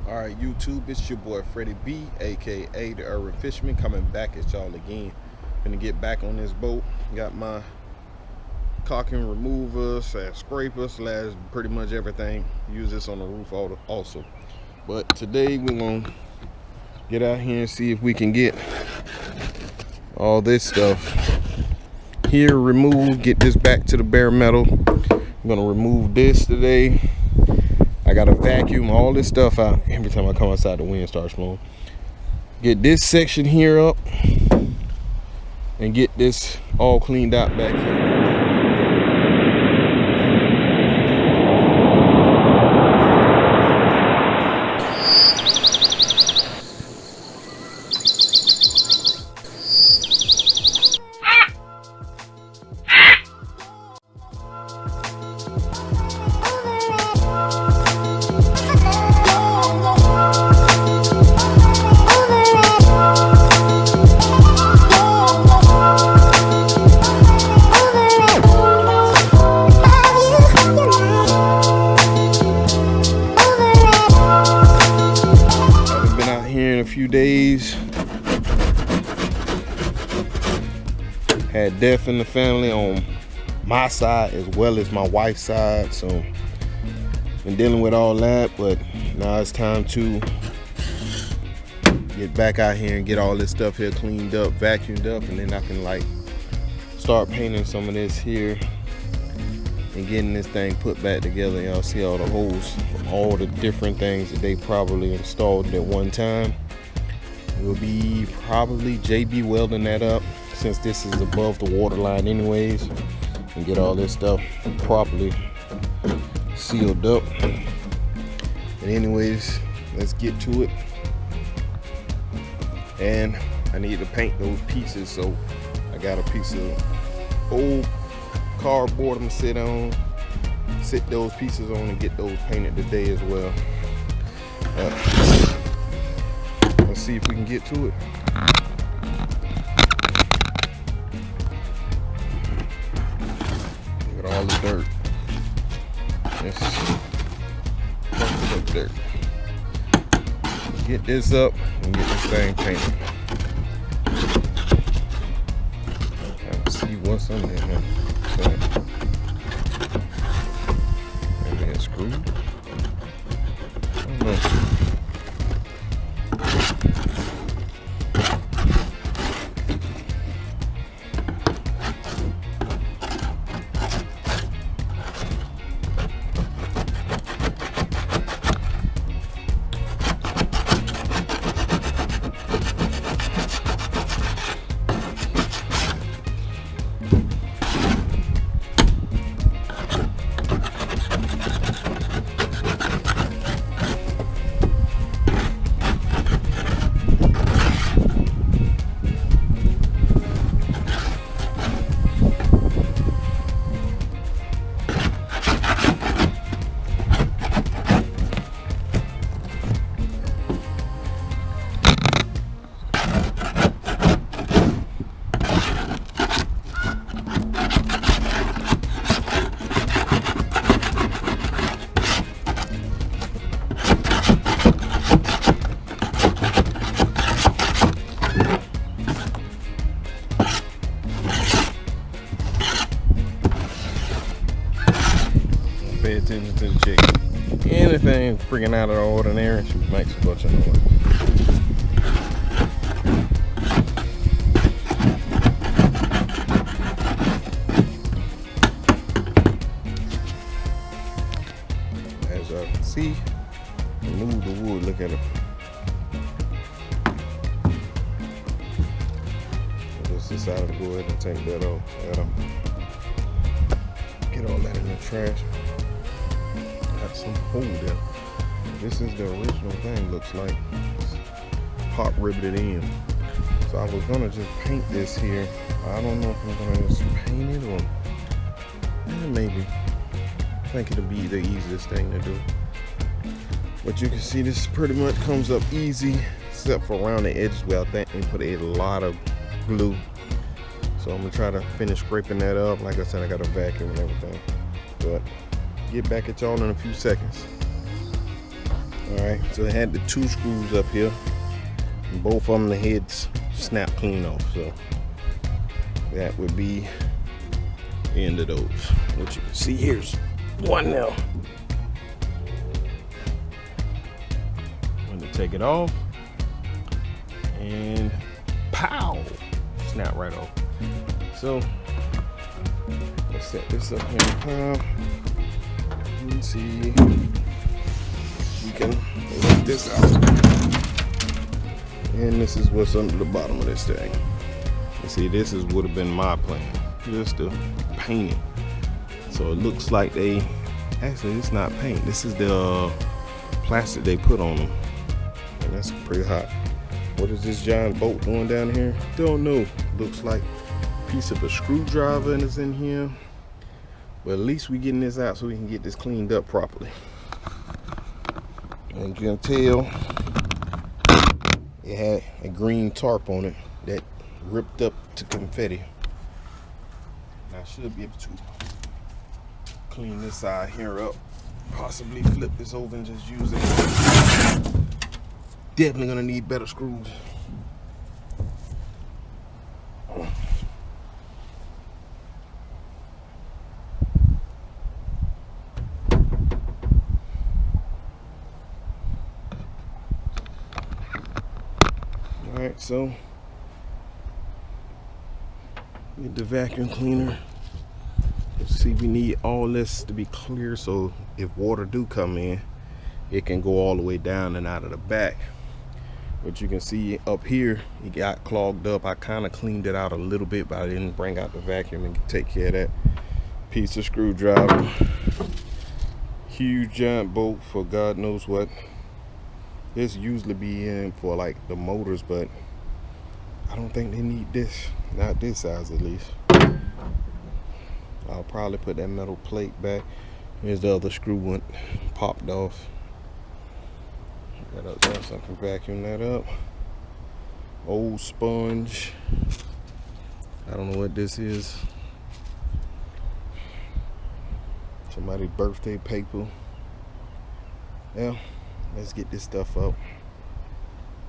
Alright, YouTube, it's your boy Freddie B, aka the Urban Fisherman, coming back at y'all again. Gonna get back on this boat. Got my caulking remover, scraper, pretty much everything. Use this on the roof also. But today we're gonna get out here and see if we can get all this stuff here removed, get this back to the bare metal. I'm gonna remove this today. I gotta vacuum all this stuff out every time I come outside. The wind starts blowing. Get this section here up and get this all cleaned out back here. Few days, had death in the family on my side as well as my wife's side, so been dealing with all that. But now it's time to get back out here and get all this stuff here cleaned up, vacuumed up, and then I can start painting some of this here and getting this thing put back together. Y'all see all the holes from all the different things that they probably installed at one time. We'll be probably JB welding that up, since this is above the water line anyways, and get all this stuff properly sealed up. And anyways, let's get to it. And I need to paint those pieces, so I got a piece of old cardboard I'm gonna sit those pieces on and get those painted today as well. Let's see if we can get to it. Look at all the dirt. This bunch of dirt. Get this up and get this thing painted. Let's see what's under here. Maybe a screw. I don't know. Pay attention to the chick. Anything freaking out of the ordinary, she makes a bunch of noise. As y'all can see, remove the wood. Look at it. Just decided to go ahead and take that off. Get all that in the trash. Got some hole there. This is the original thing, looks like. It's hot riveted in. So I was gonna just paint this here. I don't know if I'm gonna just paint it or maybe. I think it'll be the easiest thing to do. But you can see this pretty much comes up easy, except for around the edges where I think they put a lot of glue. So I'm gonna try to finish scraping that up. Like I said, I got a vacuum and everything. But get back at y'all in a few seconds. Alright, so it had the 2 screws up here. And both of them, the heads snap clean off. So that would be the end of those. What you can see here's one now. I'm gonna take it off and pow! Snap right off. So let's set this up here. Let's see. We can lift this out. And this is what's under the bottom of this thing. You see, this is would have been my plan, just to paint it. So it looks like they, actually it's not paint. This is the plastic they put on them. And that's pretty hot. What is this Jon Boat doing down here? Don't know. Looks like a piece of a screwdriver and it's in here. But at least we getting this out so we can get this cleaned up properly. And you can tell it had a green tarp on it that ripped up to confetti. I should be able to clean this side here up. Possibly flip this over and just use it. Definitely gonna need better screws. Alright, so get the vacuum cleaner. See, we need all this to be clear so if water do come in, it can go all the way down and out of the back. But you can see up here, it got clogged up. I kind of cleaned it out a little bit, but I didn't bring out the vacuum and take care of that. Piece of screwdriver. Huge giant bolt for God knows what. This usually be in for like the motors, but I don't think they need this. Not this size at least. I'll probably put that metal plate back. Here's the other screw went popped off. That up there so I can vacuum that up. Old sponge. I don't know what this is. Somebody's birthday paper. Now, let's get this stuff up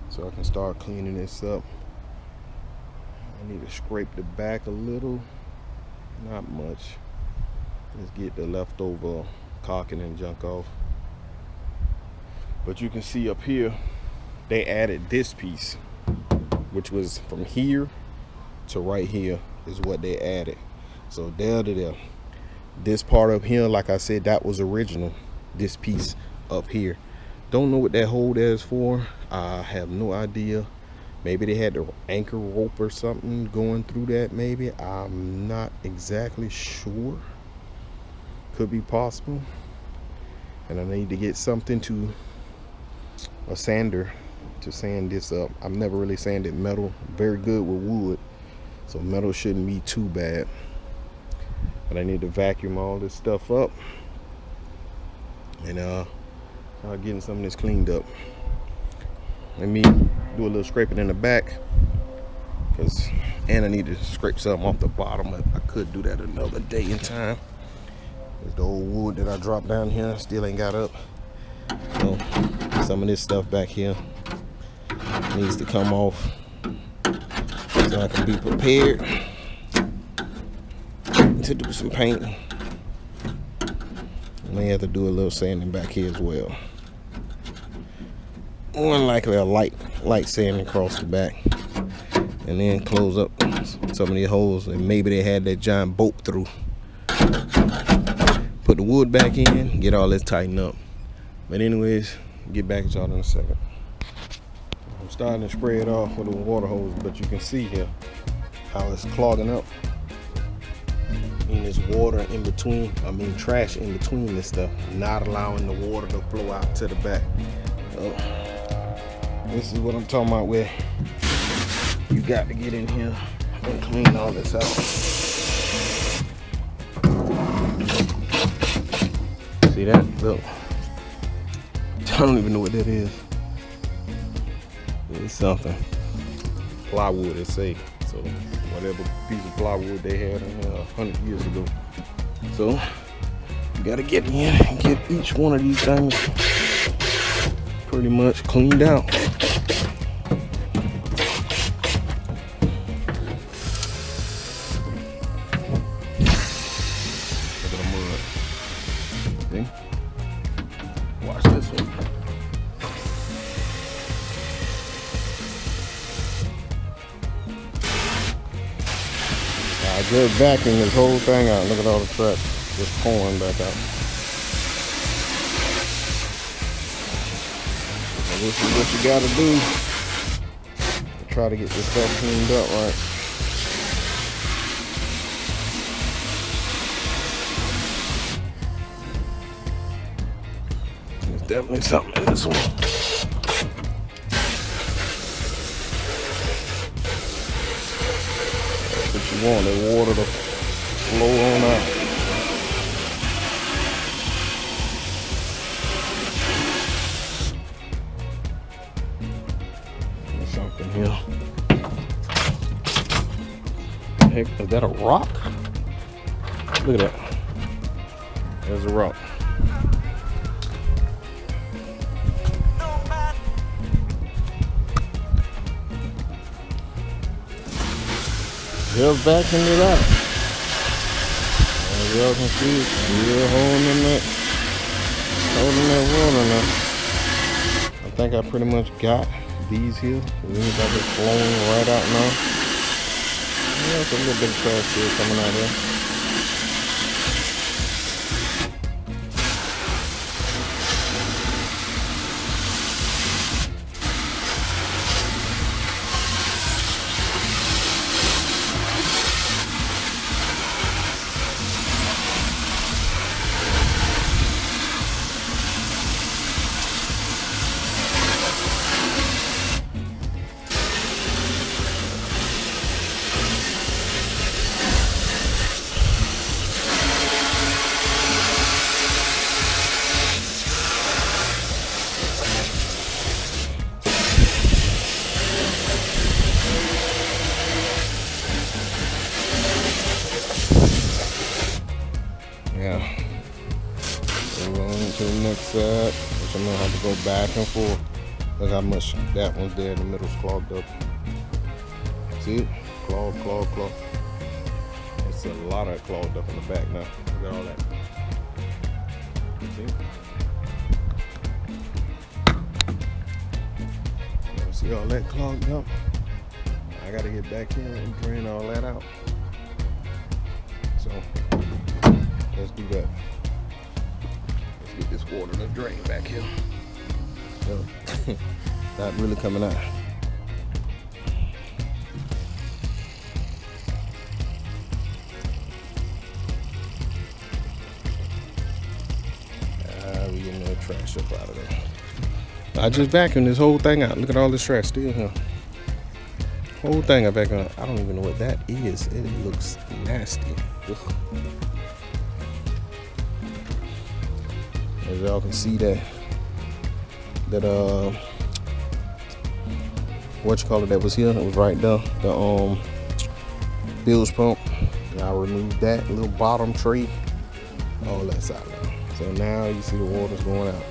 so I can start cleaning this up. I need to scrape the back a little. Not much. Let's get the leftover caulking and junk off. But you can see up here, they added this piece, which was from here to right here is what they added. So there to there. This part up here, like I said, that was original. This piece up here. Don't know what that hole there is for. I have no idea. Maybe they had the anchor rope or something going through that, maybe. I'm not exactly sure. Could be possible. And I need to get something to, a sander to sand this up. I've never really sanded metal. Very good with wood. So metal shouldn't be too bad. But I need to vacuum all this stuff up. And start getting some of this cleaned up. Let me do a little scraping in the back, and I need to scrape something off the bottom. I could do that another day in time. There's the old wood that I dropped down here, still ain't got up. So some of this stuff back here needs to come off so I can be prepared to do some painting. I may have to do a little sanding back here as well. More than likely a light sanding across the back, and then close up some of these holes, and maybe they had that giant bolt through. Put the wood back in, get all this tightened up. But anyways, get back at y'all in a second. I'm starting to spray it off with a water hose, but you can see here how it's clogging up. And there's water in between, trash in between this stuff, not allowing the water to flow out to the back. This is what I'm talking about, where you got to get in here and clean all this out. See that? Look. I don't even know what that is. It's something. Plywood, they say. So whatever piece of plywood they had 100 years ago. So you got to get in and get each one of these things pretty much cleaned out. Look at the mud. See? Watch this one. I just vacuumed this whole thing out. Look at all the trash just pouring back out. And this is what you gotta do to try to get this stuff cleaned up right. There's definitely something in this one. What you want, the water to flow on out. There's something here. Heck, is that a rock? Look at that. There's a rock. Just backing it out. As y'all can see, still holding that water now. I think I pretty much got these here. These got it flowing right out now. Yeah, it's a little bit of trash still coming out there. Yeah. So we're on to the next side, which I'm gonna have to go back and forth. Look how much that one's there in the middle's clogged up. See it? Clogged. It's a lot of it clogged up in the back now. Look at all that. See all that clogged up? I gotta get back in and drain all that out. So let's do that. Let's get this water to drain back here. So, not really coming out. We getting that trash up out of there. I just vacuumed this whole thing out. Look at all this trash still here. Whole thing I vacuumed out. I don't even know what that is. It looks nasty. Ugh. As y'all can see that what you call it that was here, it was right there, the bilge pump. And I removed that little bottom tray, all that's out now. So now you see the water's going out.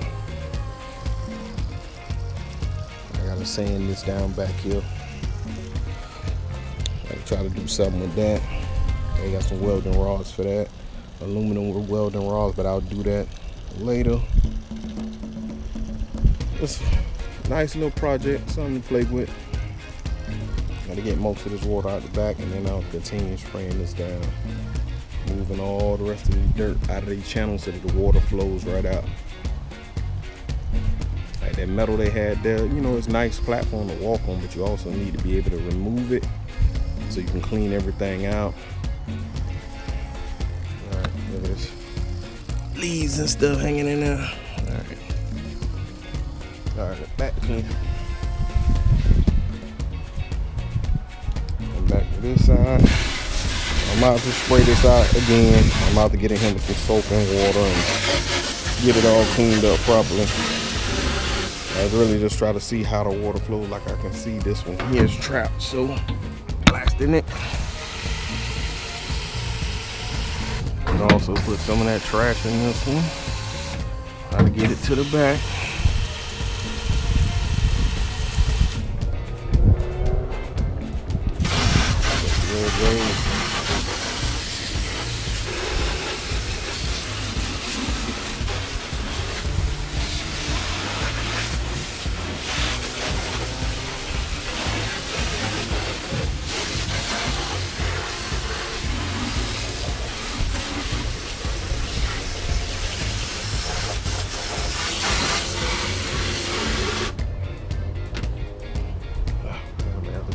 I gotta sand this down back here. I gotta try to do something with that. They got some welding rods for that, aluminum welding rods, but I'll do that later. It's a nice little project, something to play with. Gotta get most of this water out the back, and then I'll continue spraying this down, moving all the rest of the dirt out of these channels so that the water flows right out. Like that metal they had there, you know, it's a nice platform to walk on, but you also need to be able to remove it so you can clean everything out. All right, look at this. Leaves and stuff hanging in there. All right, back clean. And back to this side. I'm about to spray this out again. I'm about to get in here with some soap and water and get it all cleaned up properly. I really just try to see how the water flows. Like I can see this one here is trapped, so blasting it. And also put some of that trash in this one. Try to get it to the back. James.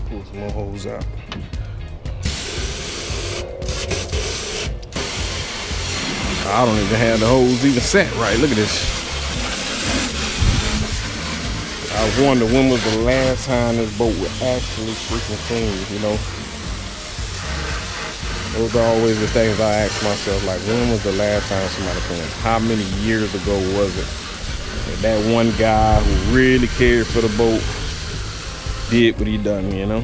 Pull some more holes out. I don't even have the hose even set right. Look at this. I wonder when was the last time this boat was actually freaking clean, you know? Those are always the things I ask myself, like when was the last time somebody cleaned? How many years ago was it that one guy who really cared for the boat did what he done, you know?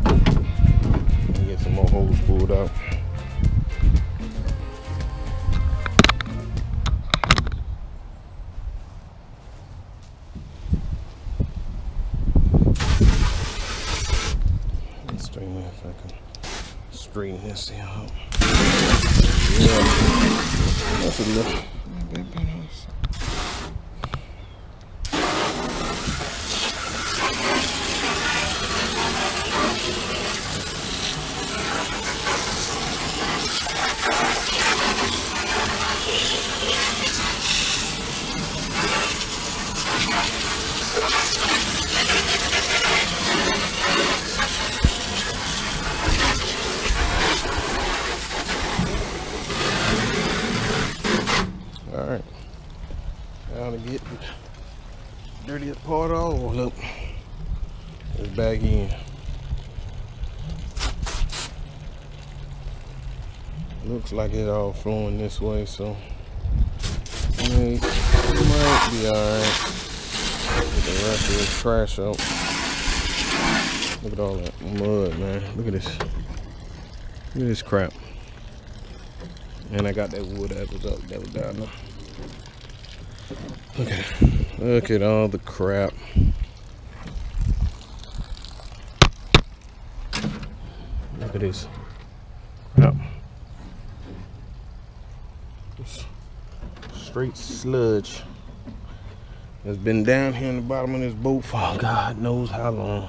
Let me get some more holes pulled out. Let's straighten this if I can straighten this thing out. Yeah, that's a little bit better. Alright, now to get the dirtiest part all up. It's back in. Looks like it all flowing this way, so it might be alright. Get the rest of this trash out. Look at all that mud, man. Look at this. Look at this crap. And I got that wood that was up, that was down there. Look at it. Look at all the crap. Look at this. Yep. Just straight sludge that's been down here in the bottom of this boat for God knows how long.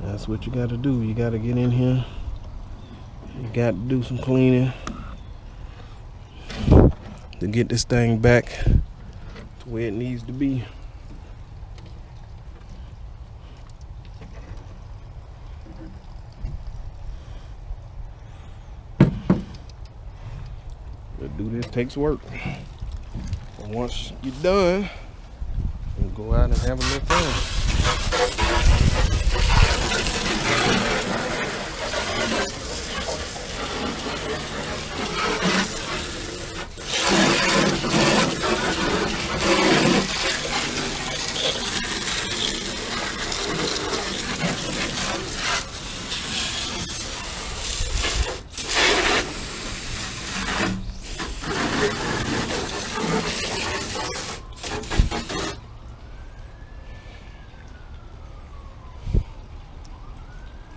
That's what you gotta do. You gotta get in here. You got to do some cleaning to get this thing back to where it needs to be. To do this takes work. And once you're done, you go out and have a little fun.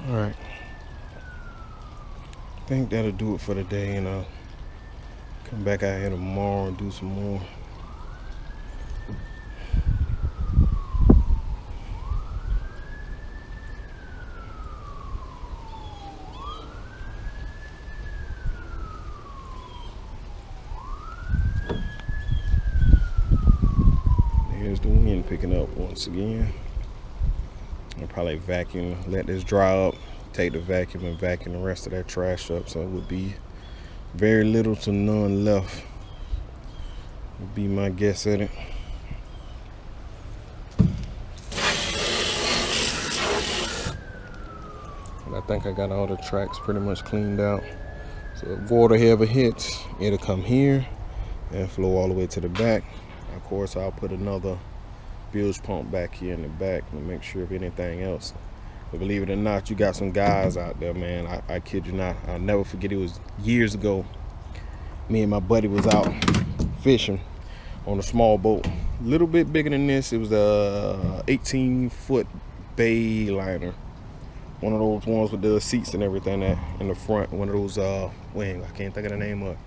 Alright, I think that'll do it for the day, and I'll come back out here tomorrow and do some more. Here's the wind picking up once again. I'll probably vacuum, let this dry up, take the vacuum and vacuum the rest of that trash up, so it would be very little to none left, would be my guess at it. And I think I got all the tracks pretty much cleaned out, so if water ever hits, it'll come here and flow all the way to the back. Of course, I'll put another bilge pump back here in the back to make sure if anything else. But believe it or not, you got some guys out there, man. I kid you not. I'll never forget, it was years ago. Me and my buddy was out fishing on a small boat, a little bit bigger than this. It was a 18-foot Bayliner. One of those ones with the seats and everything that in the front. One of those I can't think of the name of it.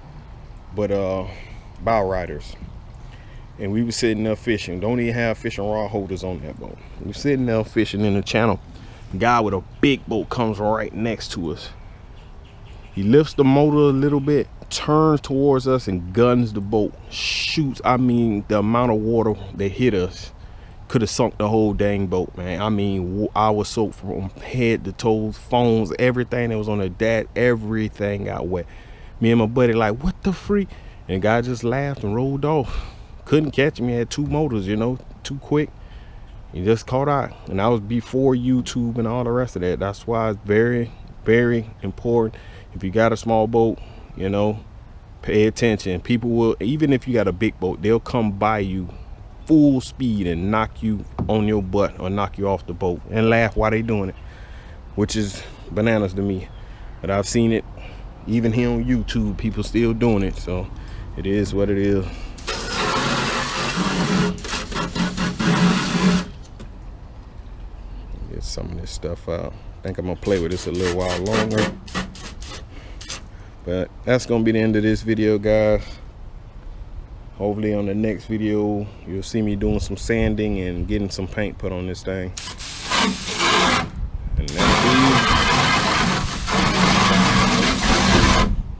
But bow riders. And we were sitting there fishing. Don't even have fishing rod holders on that boat. We were sitting there fishing in the channel. A guy with a big boat comes right next to us. He lifts the motor a little bit, turns towards us and guns the boat. Shoots. I mean, the amount of water that hit us could have sunk the whole dang boat, man. I mean, I was soaked from head to toes, phones, everything that was on the deck, everything got wet. Me and my buddy like, what the freak? And the guy just laughed and rolled off. Couldn't catch me, had 2 motors, you know, too quick. He just caught out. And that was before YouTube and all the rest of that. That's why it's very, very important. If you got a small boat, you know, pay attention. People will, even if you got a big boat, they'll come by you full speed and knock you on your butt or knock you off the boat and laugh while they doing it, which is bananas to me. But I've seen it even here on YouTube, people still doing it, so it is what it is. Get some of this stuff out. I think I'm gonna play with this a little while longer. But that's gonna be the end of this video, guys. Hopefully on the next video you'll see me doing some sanding and getting some paint put on this thing. And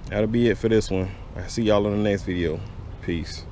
that'll be it for this one. I'll see y'all in the next video. Peace.